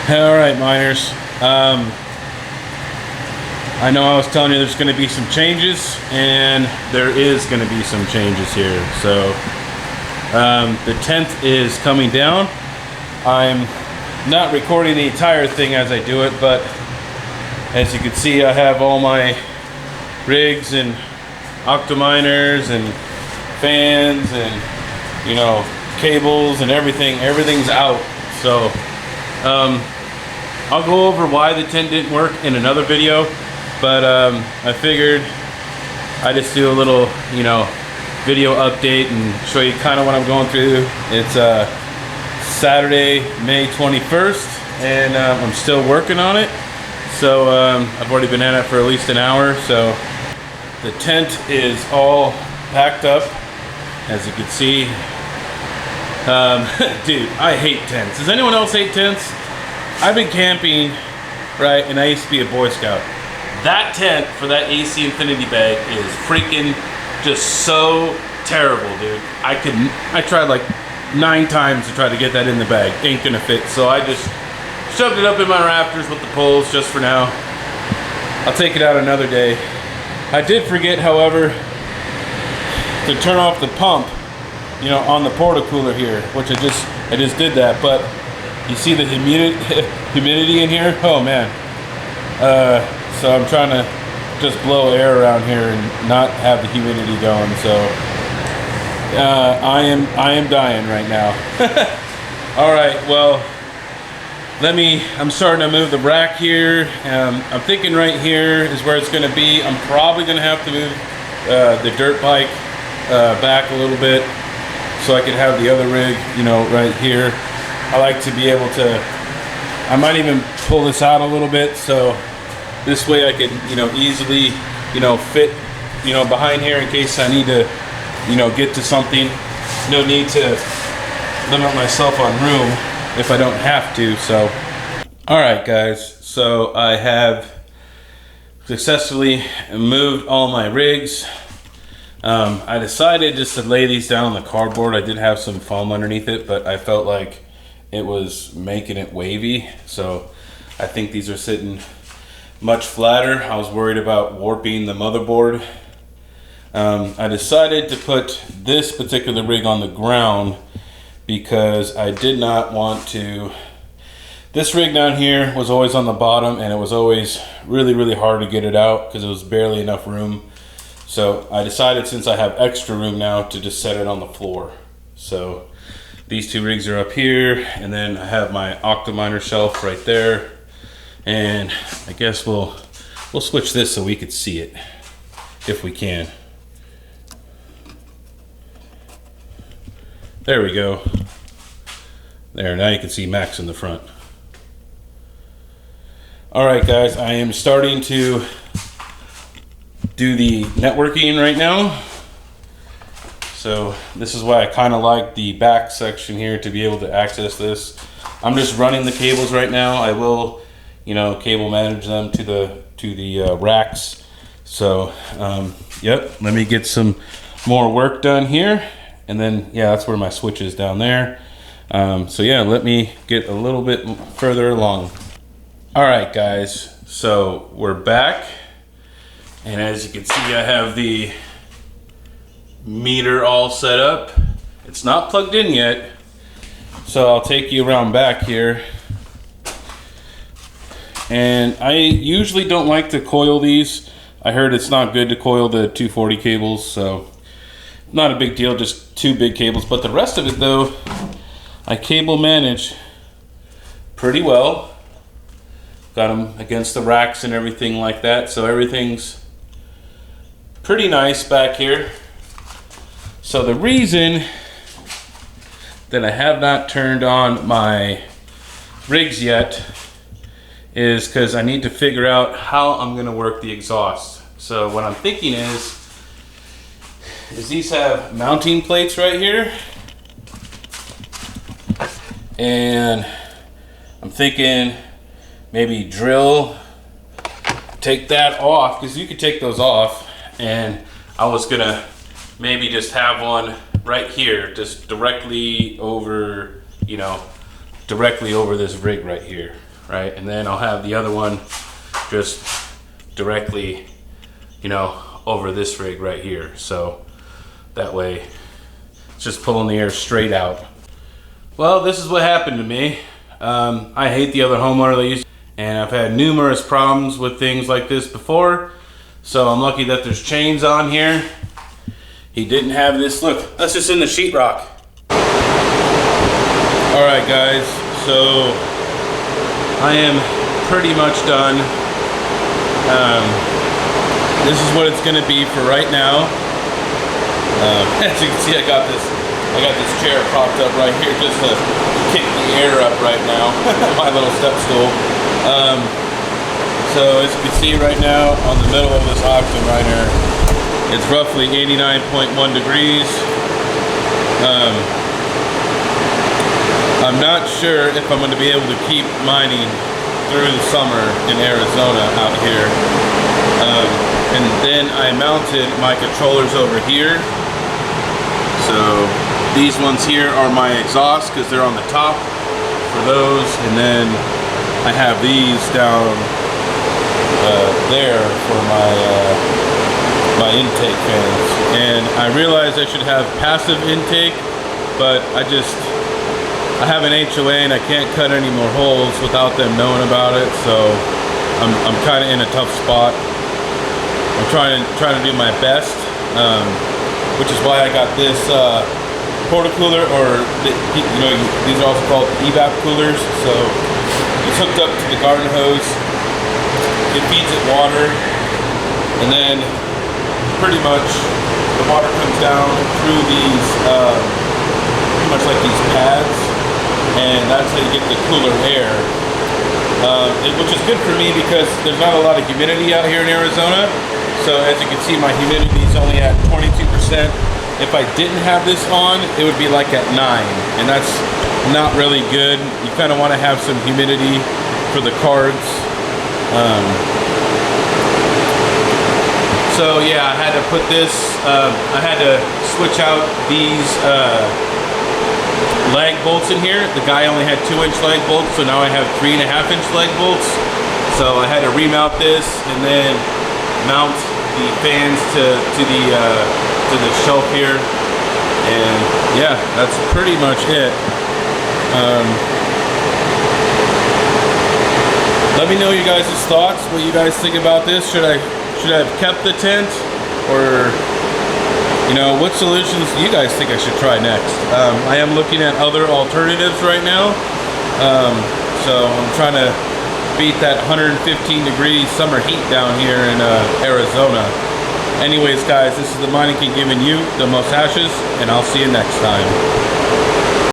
All right, miners. I know I was telling you there's going to be some changes, and there is going to be some changes here. So the tent is coming down. I'm not recording the entire thing as I do it, but as you can see, I have all my rigs and octominers and fans and, you know, cables and everything. Everything's out. So I'll go over why the tent didn't work in another video, but I figured I just do a little, you know, video update and show you kind of what I'm going through. It's Saturday, May 21st, and I'm still working on it. So I've already been at it for at least an hour. So the tent is all packed up, as you can see. Dude, I hate tents. Does anyone else hate tents? I've been camping, right, and I used to be a Boy Scout. That tent for that AC Infinity bag is freaking just so terrible, dude. I tried like 9 times to try to get that in the bag. Ain't gonna fit. So I just shoved it up in my rafters with the poles just for now. I'll take it out another day. I did forget, however, to turn off the pump, you know, on the porta-cooler here, which I just did that, but you see the humidity in here? Oh man. So I'm trying to just blow air around here and not have the humidity going. So I am dying right now. All right, well, I'm starting to move the rack here. I'm thinking right here is where it's gonna be. I'm probably gonna have to move the dirt bike back a little bit so I could have the other rig, you know, right here. I like to be able to, I might even pull this out a little bit so this way I can, you know, easily, you know, fit, you know, behind here in case I need to, you know, get to something. No need to limit myself on room if I don't have to. So, all right, guys. So I have successfully moved all my rigs. I decided just to lay these down on the cardboard. I did have some foam underneath it, but I felt like it was making it wavy. So I think these are sitting much flatter. I was worried about warping the motherboard. I decided to put this particular rig on the ground because I did not want to. This rig down here was always on the bottom, and it was always really, really hard to get it out because it was barely enough room. So I decided, since I have extra room now, to just set it on the floor. So these 2 rigs are up here, and then I have my octominer shelf right there. And I guess we'll switch this so we could see it, if we can. There we go. There, now you can see Max in the front. All right, guys, I am starting to do the networking right now. So this is why I kind of like the back section here to be able to access this. I'm just running the cables right now. I will, you know, cable manage them to the racks. So yep, let me get some more work done here, and then yeah, that's where my switch is, down there. So yeah, let me get a little bit further along. All right, guys, so we're back. And as you can see, I have the meter all set up. It's not plugged in yet, so I'll take you around back here. And I usually don't like to coil these. I heard it's not good to coil the 240 cables, so not a big deal, just 2 big cables. But the rest of it, though, I cable manage pretty well. Got them against the racks and everything like that, so everything's pretty nice back here. So the reason that I have not turned on my rigs yet is because I need to figure out how I'm gonna work the exhaust. So what I'm thinking is these have mounting plates right here, and I'm thinking maybe take that off, because you could take those off. And I was gonna maybe just have one right here, just directly over, you know, directly over this rig right here. right? And then I'll have the other one just directly, you know, over this rig right here. So that way it's just pulling the air straight out. Well, this is what happened to me. I hate the other homeowner that used, and I've had numerous problems with things like this before. So I'm lucky that there's chains on here. He didn't have this. Look, that's just in the sheetrock. All right, guys. So I am pretty much done. This is what it's gonna be for right now. As you can see, I got this chair propped up right here just to kick the air up right now. My little step stool. So as you can see right now on the middle of this oxen right here, it's roughly 89.1 degrees. I'm not sure if I'm going to be able to keep mining through the summer in Arizona out here. And then I mounted my controllers over here. So these ones here are my exhaust because they're on the top for those, and then I have these down there for my intake fans. And I realized I should have passive intake, but I have an HOA and I can't cut any more holes without them knowing about it. So I'm kind of in a tough spot. I'm trying to do my best, which is why I got this porta-cooler, or you know, these are also called evap coolers. So it's hooked up to the garden hose. It feeds it water, and then pretty much the water comes down through these, pretty much like these pads, and that's how you get the cooler air. Which is good for me because there's not a lot of humidity out here in Arizona. So as you can see, my humidity is only at 22%. If I didn't have this on, it would be like at 9, and that's not really good. You kind of want to have some humidity for the cards. So yeah, I had to put this, I had to switch out these lag bolts in here. The guy only had 2-inch lag bolts, so now I have 3.5-inch lag bolts. So I had to remount this and then mount the fans to the shelf here. And yeah, that's pretty much it. Let me know you guys' thoughts, what you guys think about this. Should I have kept the tent, or you know, what solutions do you guys think I should try next? I am looking at other alternatives right now. So I'm trying to beat that 115-degree summer heat down here in Arizona. Anyways, guys, this is the Mining King giving you the most hashes, and I'll see you next time.